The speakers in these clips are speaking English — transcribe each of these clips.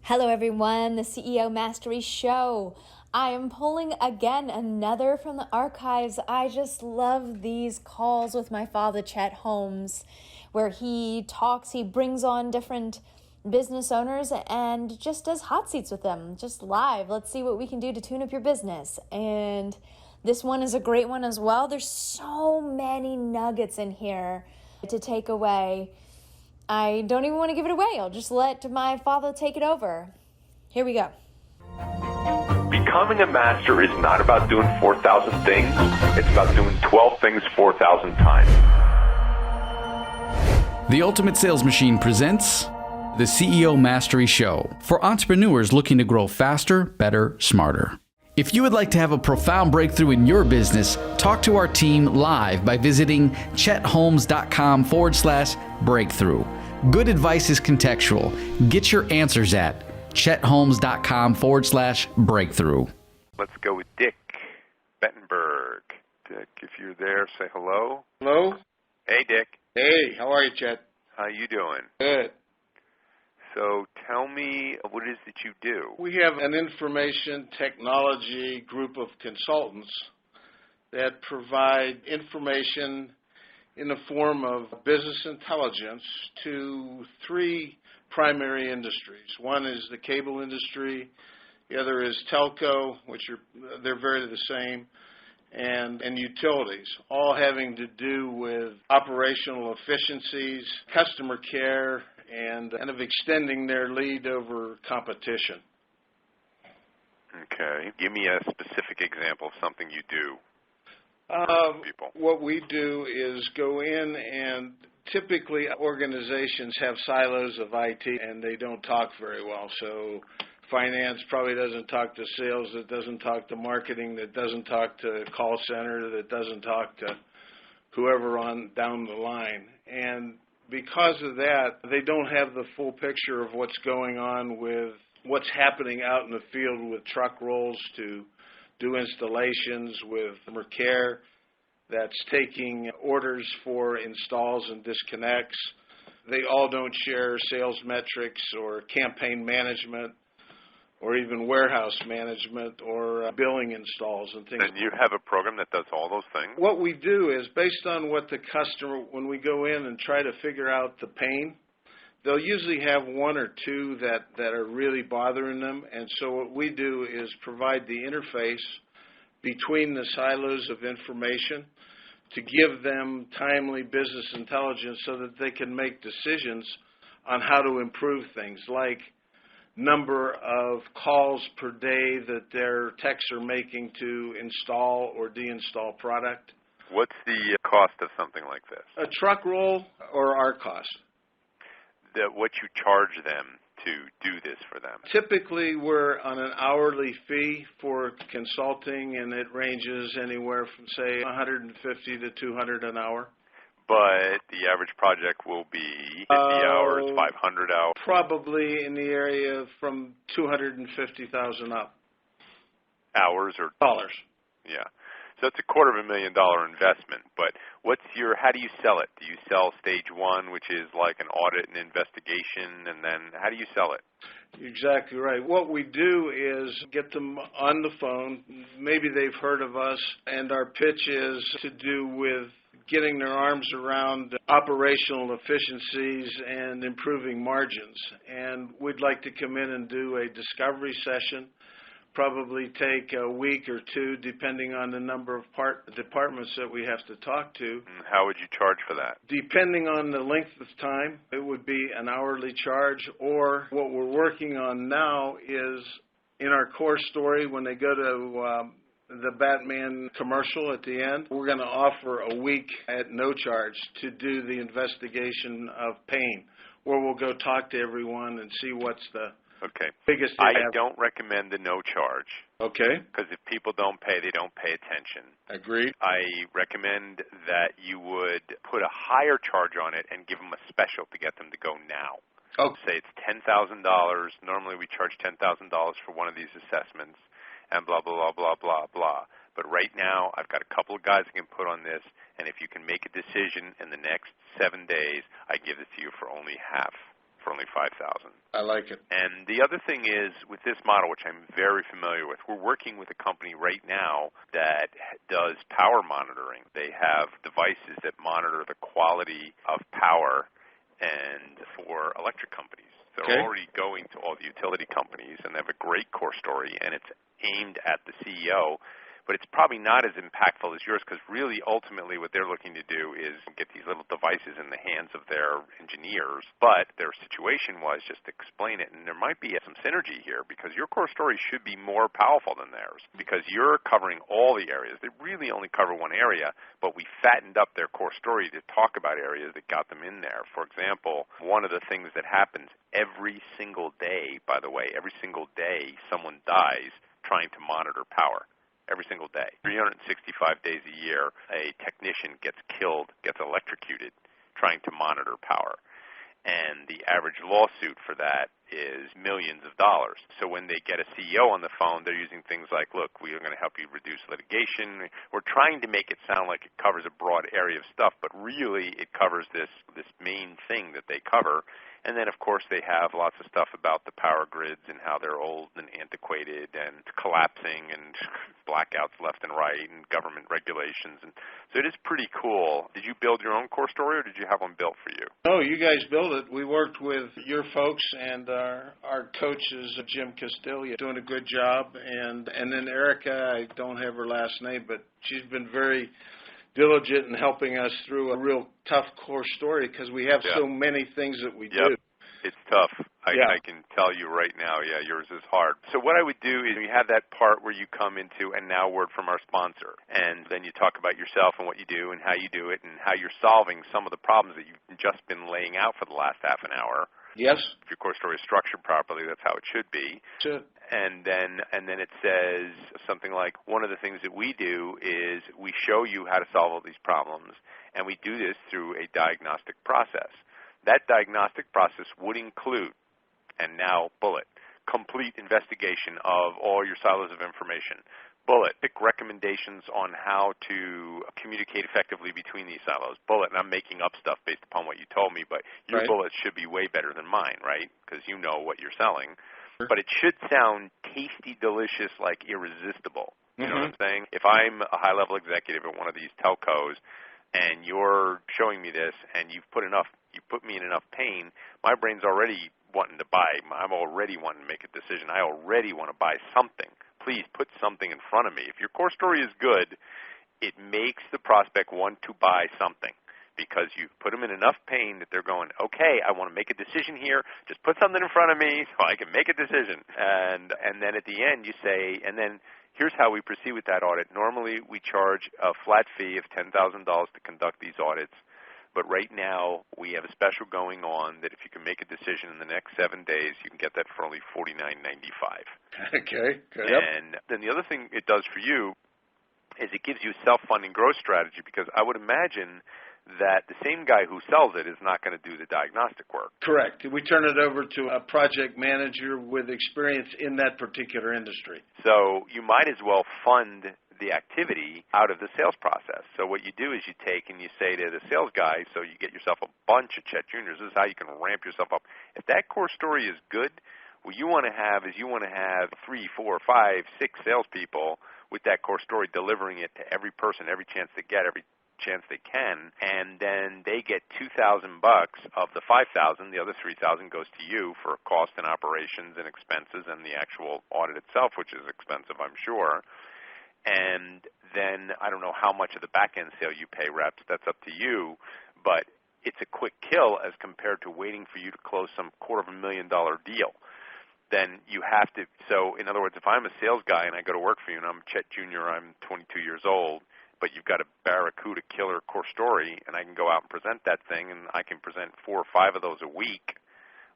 Hello everyone, the CEO Mastery Show. I am pulling again another from the archives. I just love these calls with my father, Chet Holmes, where he brings on different business owners and just does hot seats with them, just live. Let's see what we can do to tune up your business. And this one is a great one as well. There's so many nuggets in here to take away. I don't even want to give it away. I'll just let my father take it over. Here we go. Becoming a master is not about doing 4,000 things. It's about doing 12 things 4,000 times. The Ultimate Sales Machine presents the CEO Mastery Show for entrepreneurs looking to grow faster, better, smarter. If you would like to have a profound breakthrough in your business, talk to our team live by visiting chetholmes.com/breakthrough. Good advice is contextual. Get your answers at chetholmes.com/breakthrough. Let's go with Dick Bettenberg. Dick, if you're there, say hello. Hello? Hey, Dick. Hey, how are you, Chet? How you doing? Good. So tell me what it is that you do. We have an information technology group of consultants that provide information in the form of business intelligence to three primary industries. One is the cable industry, the other is telco, they're very the same, and utilities, all having to do with operational efficiencies, customer care, and of extending their lead over competition. Okay. Give me a specific example of something you do. People. What we do is go in, and typically organizations have silos of IT and they don't talk very well. So finance probably doesn't talk to sales, that doesn't talk to marketing, that doesn't talk to call center, that doesn't talk to whoever on down the line. And because of that, they don't have the full picture of what's going on with what's happening out in the field with truck rolls to do installations, with customer care that's taking orders for installs and disconnects. They all don't share sales metrics or campaign management or even warehouse management or billing installs and things. And you have a program that does all those things? What we do is based on what the customer, when we go in and try to figure out the pain, they'll usually have one or two that are really bothering them. And so what we do is provide the interface between the silos of information to give them timely business intelligence so that they can make decisions on how to improve things, like number of calls per day that their techs are making to install or deinstall product. What's the cost of something like this? A truck roll or our cost? What you charge them to do this for them? Typically, we're on an hourly fee for consulting, and it ranges anywhere from, say, $150 to $200 an hour. But the average project will be 50 hours, 500 hours? Probably in the area from $250,000 up. Hours or? Dollars. Yeah. So it's $250,000 investment, but how do you sell it? Do you sell stage one, which is like an audit and investigation, and then how do you sell it? You're exactly right. What we do is get them on the phone. Maybe they've heard of us, and our pitch is to do with getting their arms around operational efficiencies and improving margins. And we'd like to come in and do a discovery session, probably take a week or two, depending on the number of departments that we have to talk to. How would you charge for that? Depending on the length of time, it would be an hourly charge, or what we're working on now is in our core story, when they go to the Batman commercial at the end, we're going to offer a week at no charge to do the investigation of pain, where we'll go talk to everyone and see what's the biggest thing. I don't recommend the no charge. Okay. Because if people don't pay, they don't pay attention. Agreed. I recommend that you would put a higher charge on it and give them a special to get them to go now. Okay. Say it's $10,000. Normally we charge $10,000 for one of these assessments, and blah, blah, blah, blah, blah, blah. But right now, I've got a couple of guys I can put on this, and if you can make a decision in the next 7 days, I give it to you for only half. for only $5,000. I like it. And the other thing is, with this model, which I'm very familiar with, we're working with a company right now that does power monitoring. They have devices that monitor the quality of power and for electric companies. So they're already going to all the utility companies, and they have a great core story, and it's aimed at the CEO. But it's probably not as impactful as yours, because really, ultimately, what they're looking to do is get these little devices in the hands of their engineers. But their situation was just to explain it, and there might be some synergy here, because your core story should be more powerful than theirs, because you're covering all the areas. They really only cover one area, but we fattened up their core story to talk about areas that got them in there. For example, one of the things that happens every single day, by the way, every single day someone dies trying to monitor power. Every single day. 365 days a year, a technician gets killed, gets electrocuted, trying to monitor power. And the average lawsuit for that is millions of dollars. So when they get a CEO on the phone, they're using things like, look, we are going to help you reduce litigation. We're trying to make it sound like it covers a broad area of stuff, but really it covers this main thing that they cover. And then, of course, they have lots of stuff about the power grids and how they're old and antiquated and collapsing and blackouts left and right and government regulations. And so it is pretty cool. Did you build your own core story, or did you have one built for you? No, you guys built it. We worked with your folks and our coaches, Jim Castillo, doing a good job. And then Erica, I don't have her last name, but she's been very diligent in helping us through a real tough core story, because we have so many things that we do. It's tough. I can tell you right now, yours is hard. So what I would do is we have that part where you come into, and now word from our sponsor, and then you talk about yourself and what you do and how you do it and how you're solving some of the problems that you've just been laying out for the last half an hour. Yes. If your core story is structured properly, that's how it should be. Sure. And then it says something like, one of the things that we do is we show you how to solve all these problems, and we do this through a diagnostic process. That diagnostic process would include, and now bullet, complete investigation of all your silos of information. Bullet, pick recommendations on how to communicate effectively between these silos. Bullet, and I'm making up stuff based upon what you told me, but your bullets should be way better than mine, right? Because you know what you're selling. But it should sound tasty, delicious, like irresistible. You know what I'm saying? If I'm a high-level executive at one of these telcos and you're showing me this and you put me in enough pain, my brain's already wanting to buy. I'm already wanting to make a decision. I already want to buy something. Please put something in front of me. If your core story is good, it makes the prospect want to buy something, because you've put them in enough pain that they're going, okay, I want to make a decision here. Just put something in front of me so I can make a decision. And then at the end you say, and then here's how we proceed with that audit. Normally we charge a flat fee of $10,000 to conduct these audits. But right now we have a special going on that if you can make a decision in the next 7 days, you can get that for only $49.95. Okay, good. And then the other thing it does for you is it gives you a self-funding growth strategy, because I would imagine that the same guy who sells it is not going to do the diagnostic work. Correct. We turn it over to a project manager with experience in that particular industry. So you might as well fund the activity out of the sales process. So what you do is you take and you say to the sales guy, so you get yourself a bunch of Chet Juniors. This is how you can ramp yourself up. If that core story is good, what you want to have is you want to have 3, 4, 5, 6 salespeople with that core story delivering it to every person, every chance they get, every chance they can, and then they get $2,000 of the $5,000. The other $3,000 goes to you for cost and operations and expenses and the actual audit itself, which is expensive, I'm sure. And then I don't know how much of the back-end sale you pay reps. That's up to you. But it's a quick kill as compared to waiting for you to close some $250,000 deal. Then you have to – so in other words, if I'm a sales guy and I go to work for you and I'm Chet Jr., I'm 22 years old, but you've got a Barracuda killer core story, and I can go out and present that thing, and I can present 4 or 5 of those a week,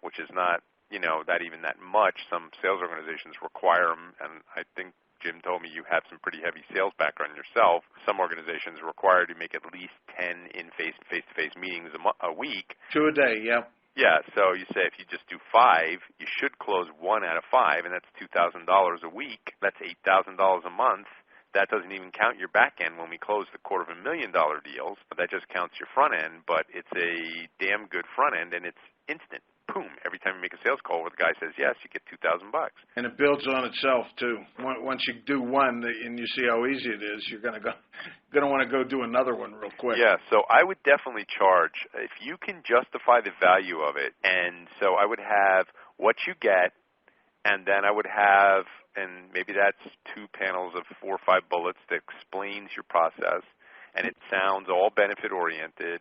which is not, that even that much. Some sales organizations require them, and I think Jim told me you have some pretty heavy sales background yourself. Some organizations require you to make at least 10 face-to-face meetings a week. 2 a day, yeah. Yeah, so you say if you just do 5, you should close 1 out of 5, and that's $2,000 a week. That's $8,000 a month. That doesn't even count your back end when we close the $250,000 deals. That just counts your front end, but it's a damn good front end, and it's instant. boom, every time you make a sales call where the guy says yes, you get $2,000. And it builds on itself too. Once you do one and you see how easy it is, you're going to want to go do another one real quick. Yeah, so I would definitely charge if you can justify the value of it. And so I would have what you get, and then I would have, and maybe that's 2 panels of 4 or 5 bullets that explains your process, and it sounds all benefit oriented.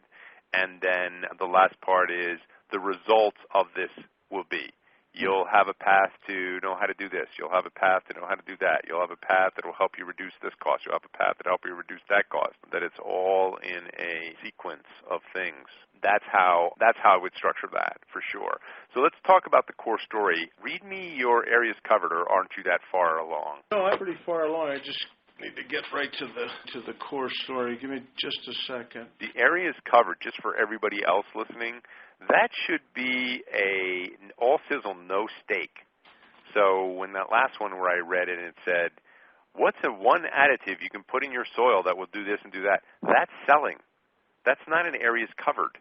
And then the last part is the results of this will be. You'll have a path to know how to do this. You'll have a path to know how to do that. You'll have a path that will help you reduce this cost. You'll have a path that will help you reduce that cost. That it's all in a sequence of things. That's how I would structure that for sure. So let's talk about the core story. Read me your areas covered, or aren't you that far along? No, I'm pretty far along. I just need to get right to the core story. Give me just a second. The areas covered, just for everybody else listening, that should be a all sizzle, no steak. So when that last one where I read it and it said, what's the one additive you can put in your soil that will do this and do that? That's selling. That's not an areas covered.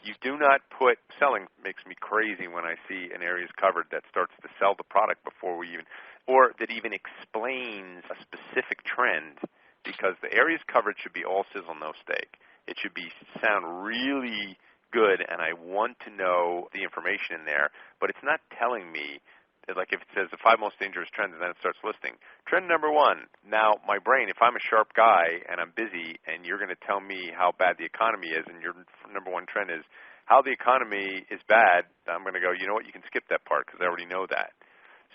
You do not put, selling makes me crazy when I see an areas covered that starts to sell the product before we even, or that even explains a specific trend, because the areas covered should be all sizzle, no steak. It should be sound really good, and I want to know the information in there, but it's not telling me, like if it says the 5 most dangerous trends and then it starts listing. Trend number 1. Now, my brain, if I'm a sharp guy and I'm busy and you're going to tell me how bad the economy is and your number 1 trend is how the economy is bad, I'm going to go, you know what, you can skip that part because I already know that.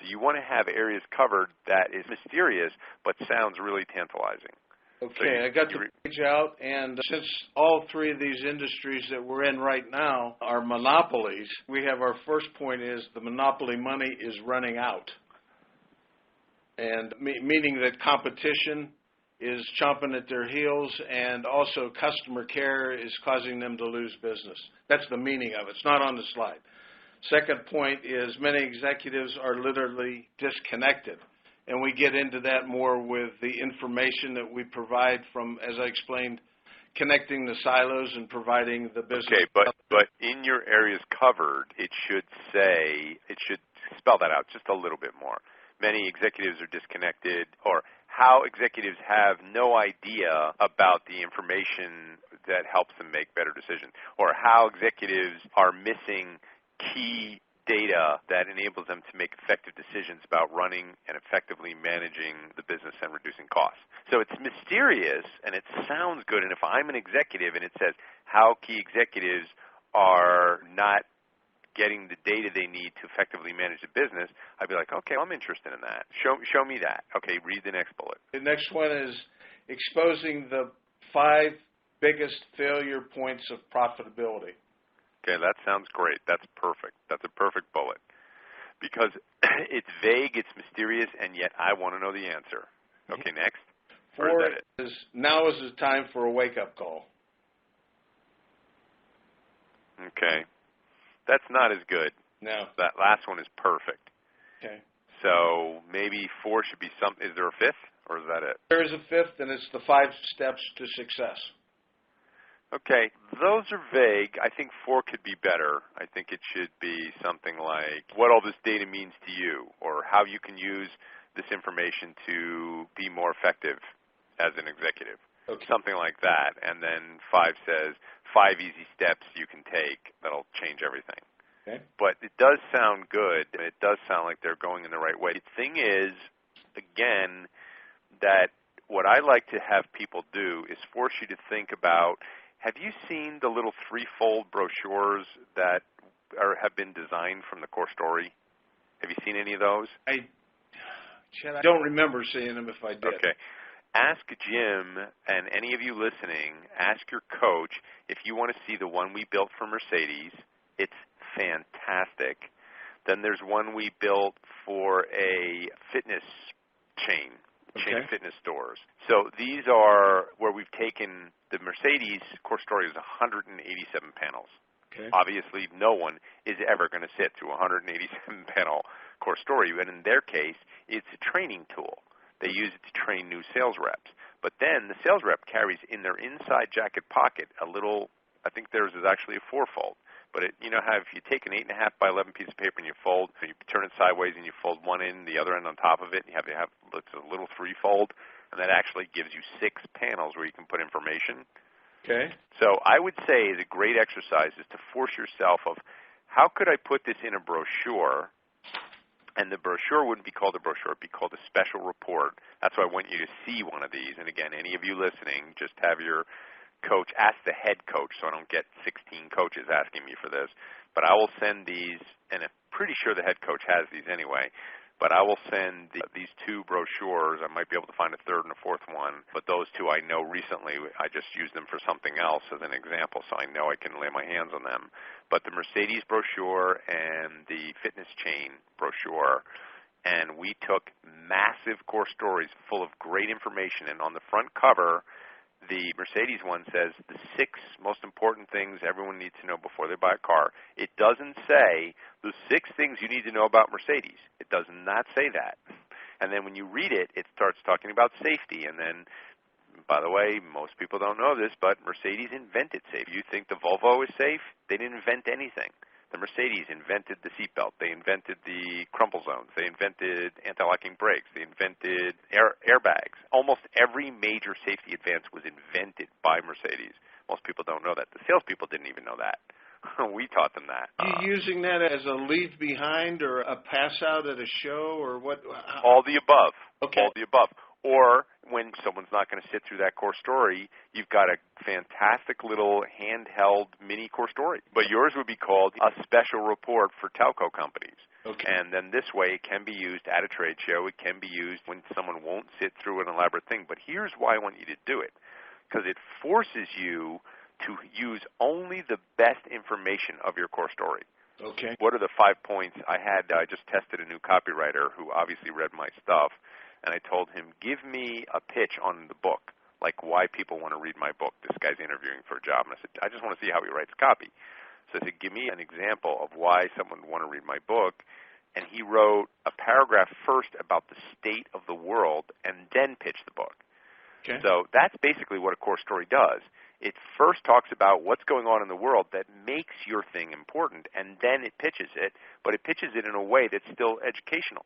So you want to have areas covered that is mysterious but sounds really tantalizing. Okay, I got the page out, and since all 3 of these industries that we're in right now are monopolies, we have our first point is the monopoly money is running out, and meaning that competition is chomping at their heels, and also customer care is causing them to lose business. That's the meaning of it. It's not on the slide. Second point is many executives are literally disconnected. And we get into that more with the information that we provide from, as I explained, connecting the silos and providing the business. Okay, but in your areas covered, it should spell that out just a little bit more. Many executives are disconnected, or how executives have no idea about the information that helps them make better decisions, or how executives are missing key data that enables them to make effective decisions about running and effectively managing the business and reducing costs. So it's mysterious and it sounds good, and if I'm an executive and it says how key executives are not getting the data they need to effectively manage the business, I'd be like, okay, I'm interested in that. Show me that. Okay, read the next bullet. The next one is exposing the 5 biggest failure points of profitability. Okay, that sounds great. That's perfect. That's a perfect bullet. Because it's vague, it's mysterious, and yet I want to know the answer. Okay, next. 4 is now is the time for a wake-up call. Okay. That's not as good. No. That last one is perfect. Okay. So maybe 4 should be something. Is there a 5th, or is that it? There is a 5th, and it's the 5 steps to success. Okay, those are vague. I think 4 could be better. I think it should be something like what all this data means to you, or how you can use this information to be more effective as an executive. Okay. Something like that. And then 5 says 5 easy steps you can take that'll change everything. Okay. But it does sound good, and it does sound like they're going in the right way. The thing is, again, that what I like to have people do is force you to think about, have you seen the little 3-fold brochures that have been designed from the core story? Have you seen any of those? I don't remember seeing them if I did. Okay. Ask Jim, and any of you listening, ask your coach if you want to see the one we built for Mercedes. It's fantastic. Then there's one we built for a fitness chain of fitness stores. So these are where we've taken the Mercedes core story is 187 panels. Okay. Obviously, no one is ever going to sit to a 187-panel core story, and in their case, it's a training tool. They use it to train new sales reps. But then the sales rep carries in their inside jacket pocket a little, I think theirs is actually a 4-fold. But you know how if you take an 8.5 by 11 piece of paper and you fold, and you turn it sideways and you fold one end, the other end on top of it, and you have it's a little three-fold, and that actually gives you 6 panels where you can put information. Okay. So I would say the great exercise is to force yourself of, how could I put this in a brochure? And the brochure wouldn't be called a brochure. It would be called a special report. That's why I want you to see one of these. And again, any of you listening, just have your coach ask the head coach, so I don't get 16 coaches asking me for this. But I will send these, and I'm pretty sure the head coach has these anyway. But I will send these 2 brochures. I might be able to find a third and a fourth one. But those 2 I know recently, I just used them for something else as an example, so I know I can lay my hands on them. But the Mercedes brochure and the fitness chain brochure, and we took massive core stories full of great information. And on the front cover, the Mercedes one says the 6 most important things everyone needs to know before they buy a car. It doesn't say the 6 things you need to know about Mercedes. It does not say that. And then when you read it, it starts talking about safety. And then, by the way, most people don't know this, but Mercedes invented safety. You think the Volvo is safe? They didn't invent anything. The Mercedes invented the seatbelt. They invented the crumple zones. They invented anti-locking brakes. They invented airbags. Almost every major safety advance was invented by Mercedes. Most people don't know that. The salespeople didn't even know that. We taught them that. You using that as a leave behind or a pass out at a show or what? All the above. Okay. All the above. Or when someone's not going to sit through that core story, you've got a fantastic little handheld mini core story. But yours would be called a special report for telco companies. Okay. And then this way it can be used at a trade show. It can be used when someone won't sit through an elaborate thing. But here's why I want you to do it, because it forces you to use only the best information of your core story. Okay. What are the 5 points? I just tested a new copywriter who obviously read my stuff. And I told him, give me a pitch on the book, like why people want to read my book. This guy's interviewing for a job. And I said, I just want to see how he writes copy. So I said, give me an example of why someone would want to read my book. And he wrote a paragraph first about the state of the world and then pitched the book. Okay. So that's basically what a core story does. It first talks about what's going on in the world that makes your thing important, and then it pitches it, but it pitches it in a way that's still educational.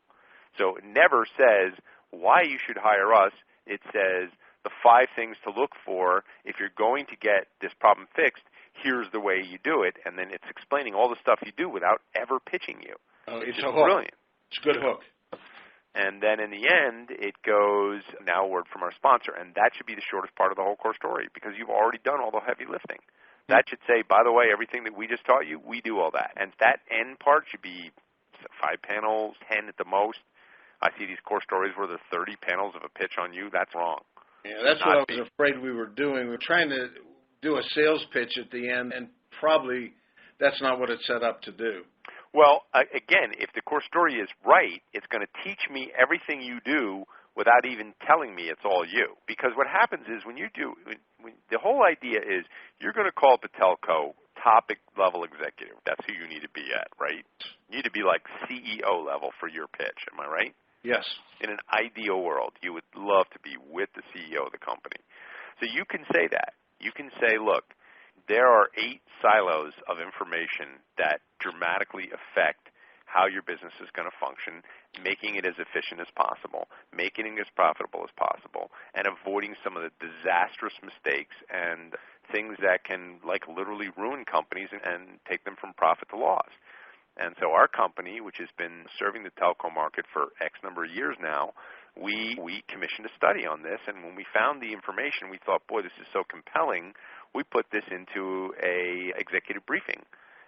So it never says why you should hire us. It says the 5 things to look for if you're going to get this problem fixed. Here's the way you do it, and then it's explaining all the stuff you do without ever pitching you. It's just a hook. Brilliant. It's a good hook. And then in the end, it goes, now a word from our sponsor, and that should be the shortest part of the whole core story because you've already done all the heavy lifting. That should say, by the way, everything that we just taught you, we do all that. And that end part should be 5 panels, 10 at the most. I see these core stories where there's 30 panels of a pitch on you. That's wrong. Yeah, that's what I was afraid we were doing. We were trying to do a sales pitch at the end, and probably that's not what it's set up to do. Well, again, if the core story is right, it's going to teach me everything you do without even telling me it's all you. Because what happens is when the whole idea is you're going to call up a telco topic level executive. That's who you need to be at, right? You need to be like CEO level for your pitch. Am I right? Yes. In an ideal world, you would love to be with the CEO of the company. So you can say that. You can say, look, there are 8 silos of information that dramatically affect how your business is going to function, making it as efficient as possible, making it as profitable as possible, and avoiding some of the disastrous mistakes and things that can like literally ruin companies and take them from profit to loss. And so our company, which has been serving the telco market for X number of years now, we commissioned a study on this, and when we found the information, we thought, boy, this is so compelling, we put this into a executive briefing.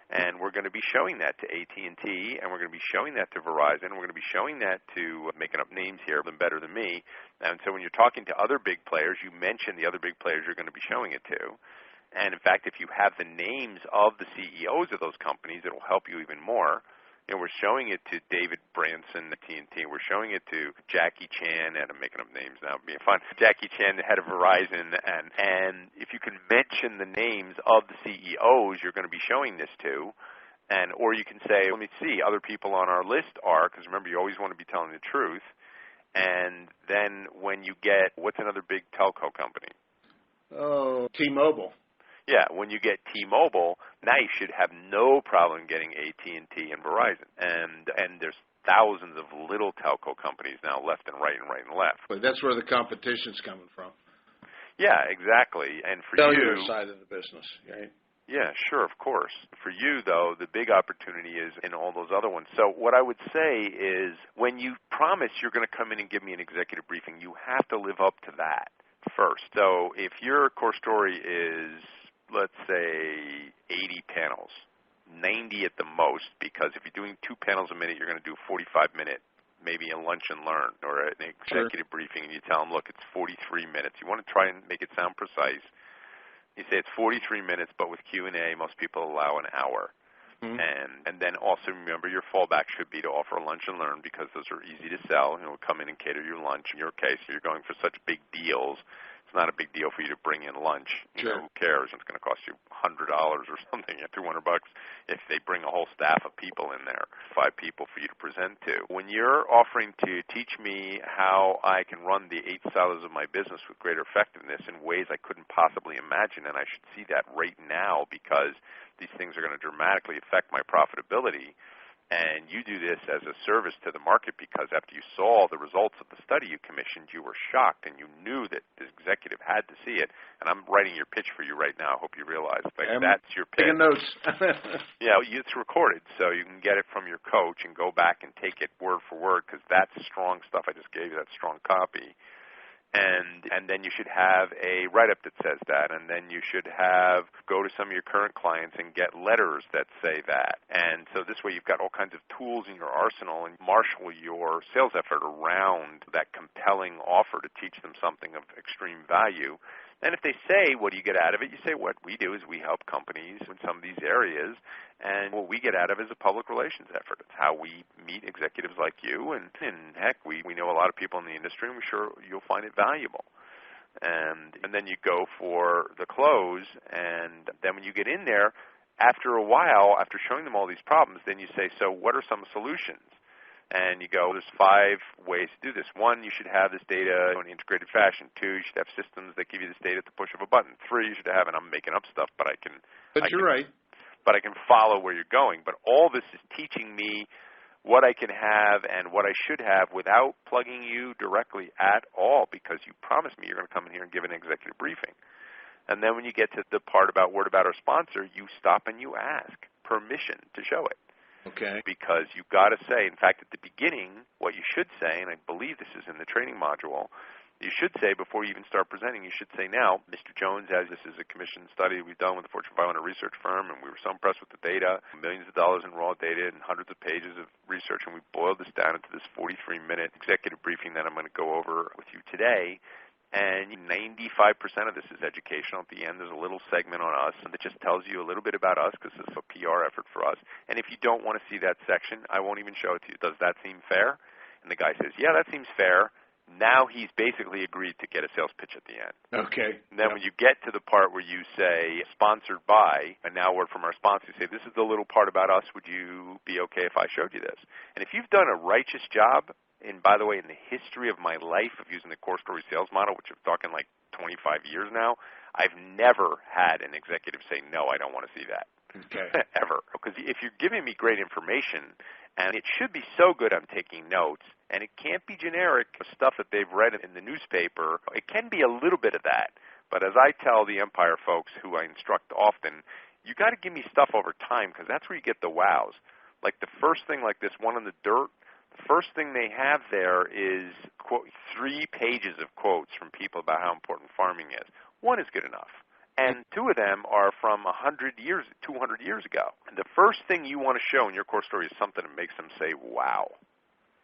And we're going to be showing that to AT&T, and we're going to be showing that to Verizon, and we're going to be showing that to, making up names here, them better than me. And so when you're talking to other big players, you mention the other big players you're going to be showing it to. And, in fact, if you have the names of the CEOs of those companies, it will help you even more. You know, we're showing it to David Branson at AT&T. We're showing it to Jackie Chan, and I'm making up names now, being fun. Jackie Chan, the head of Verizon. And if you can mention the names of the CEOs you're going to be showing this to, or you can say, let me see, other people on our list are, because remember, you always want to be telling the truth. And then when you get, what's another big telco company? Oh, T-Mobile. Yeah, when you get T-Mobile, now you should have no problem getting AT&T and Verizon. And there's thousands of little telco companies now left and right and right and left. But that's where the competition's coming from. Yeah, exactly. And for Cellular you, side of the business, right? yeah, sure, of course. For you, though, the big opportunity is in all those other ones. So what I would say is when you promise you're going to come in and give me an executive briefing, you have to live up to that first. So if your core story is, let's say, 80 panels, 90 at the most, because if you're doing 2 panels a minute, you're going to do a 45-minute, maybe a lunch and learn or an executive briefing, and you tell them, look, it's 43 minutes. You want to try and make it sound precise. You say it's 43 minutes, but with Q&A, most people allow an hour. Mm-hmm. And then also remember your fallback should be to offer a lunch and learn because those are easy to sell. You know, come in and cater your lunch. In your case, if you're going for such big deals, it's not a big deal for you to bring in lunch. You know, who cares? It's going to cost you $100 or something, $200 if they bring a whole staff of people in there, 5 people for you to present to. When you're offering to teach me how I can run the 8 silos of my business with greater effectiveness in ways I couldn't possibly imagine, and I should see that right now because these things are going to dramatically affect my profitability, and you do this as a service to the market because after you saw the results of the study you commissioned, you were shocked and you knew that the executive had to see it. And I'm writing your pitch for you right now. I hope you realize that's your pitch. Taking notes. Yeah, it's recorded, so you can get it from your coach and go back and take it word for word because that's strong stuff I just gave you, that strong copy. And then you should have a write-up that says that, and then you should go to some of your current clients and get letters that say that. And so this way you've got all kinds of tools in your arsenal and marshal your sales effort around that compelling offer to teach them something of extreme value. And if they say, what do you get out of it? You say, what we do is we help companies in some of these areas, and what we get out of it is a public relations effort. It's how we meet executives like you, and heck, we know a lot of people in the industry, and we're sure you'll find it valuable. And then you go for the close, and then when you get in there, after a while, after showing them all these problems, then you say, so what are some solutions? And you go, there's 5 ways to do this. 1, you should have this data in an integrated fashion. 2, you should have systems that give you this data at the push of a button. 3, you should have, and I'm making up stuff, but you're right. But I can follow where you're going. But all this is teaching me what I can have and what I should have without plugging you directly at all because you promised me you're going to come in here and give an executive briefing. And then when you get to the part about word about our sponsor, you stop and you ask permission to show it. Okay. Because you've got to say, in fact, at the beginning, what you should say, and I believe this is in the training module, you should say before you even start presenting, you should say, now, Mr. Jones, as this is a commissioned study we've done with the Fortune 500 research firm, and we were so impressed with the data, millions of dollars in raw data and hundreds of pages of research, and we boiled this down into this 43-minute executive briefing that I'm going to go over with you today. And 95% of this is educational. At the end, there's a little segment on us that just tells you a little bit about us because this is a PR effort for us. And if you don't want to see that section, I won't even show it to you. Does that seem fair? And the guy says, yeah, that seems fair. Now he's basically agreed to get a sales pitch at the end. Okay. And then when you get to the part where you say, sponsored by, and now word from our sponsor, you say, this is the little part about us. Would you be okay if I showed you this? And if you've done a righteous job, and by the way, in the history of my life of using the core story sales model, which I'm talking like 25 years now, I've never had an executive say, no, I don't want to see that. Okay. Ever. Because if you're giving me great information, and it should be so good I'm taking notes, and it can't be generic stuff that they've read in the newspaper. It can be a little bit of that. But as I tell the Empire folks who I instruct often, you got to give me stuff over time because that's where you get the wows. Like the first thing, like this one in the dirt, the first thing they have there is, quote, 3 pages of quotes from people about how important farming is. 1 is good enough. And 2 of them are from 100 years, 200 years ago. And the first thing you want to show in your core story is something that makes them say, wow.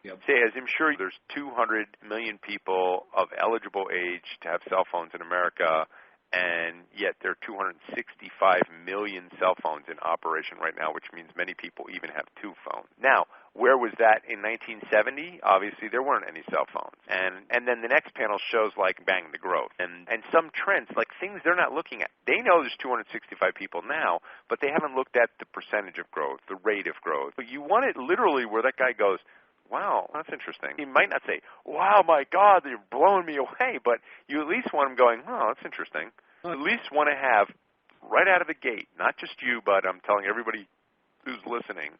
Yep. Say, as I'm sure there's 200 million people of eligible age to have cell phones in America, and yet there are 265 million cell phones in operation right now, which means many people even have 2 phones. Now, where was that in 1970? Obviously, there weren't any cell phones. And then the next panel shows, like, bang, the growth. And some trends, like things they're not looking at. They know there's 265 people now, but they haven't looked at the percentage of growth, the rate of growth. But you want it literally where that guy goes, wow, that's interesting. He might not say, wow, my God, you're blowing me away, but you at least want him going, oh, that's interesting. You at least want to have right out of the gate, not just you, but I'm telling everybody who's listening,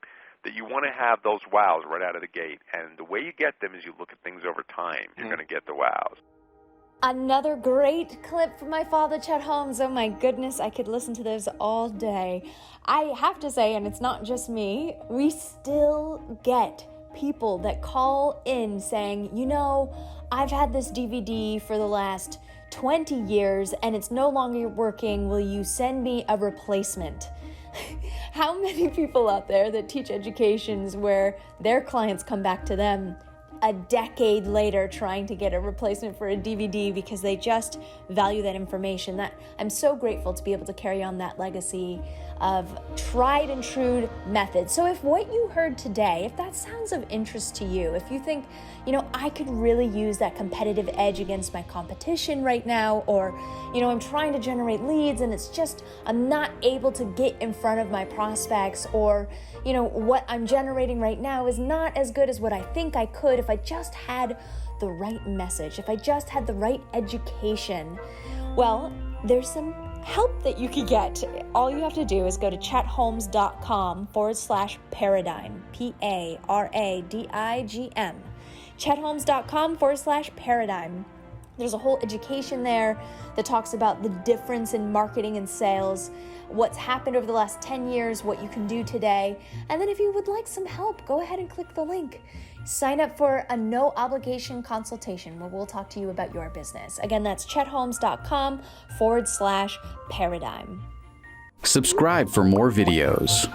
that you want to have those wows right out of the gate. And the way you get them is you look at things over time. You're going to get the wows. Another great clip from my father, Chet Holmes. Oh my goodness, I could listen to those all day. I have to say, and it's not just me, we still get people that call in saying, you know, I've had this DVD for the last 20 years and it's no longer working. Will you send me a replacement? How many people out there that teach educations where their clients come back to them a decade later trying to get a replacement for a DVD because they just value that information? That I'm so grateful to be able to carry on that legacy of tried and true methods. So if what you heard today, if that sounds of interest to you, if you think, you know, I could really use that competitive edge against my competition right now, or, you know, I'm trying to generate leads and it's just, I'm not able to get in front of my prospects, or, you know, what I'm generating right now is not as good as what I think I could if I just had the right message, if I just had the right education. Well, there's some help that you could get. All you have to do is go to chetholmes.com/paradigm, PARADIGM, chetholmes.com/paradigm. There's a whole education there that talks about the difference in marketing and sales, what's happened over the last 10 years, what you can do today. And then if you would like some help, go ahead and click the link. Sign up for a no obligation consultation where we'll talk to you about your business. Again, that's chetholmes.com/paradigm. Subscribe for more videos.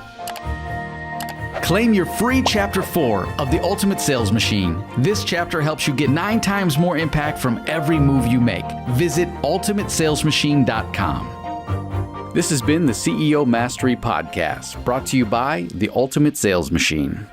Claim your free Chapter 4 of The Ultimate Sales Machine. This chapter helps you get 9 times more impact from every move you make. Visit ultimatesalesmachine.com. This has been the CEO Mastery Podcast, brought to you by The Ultimate Sales Machine.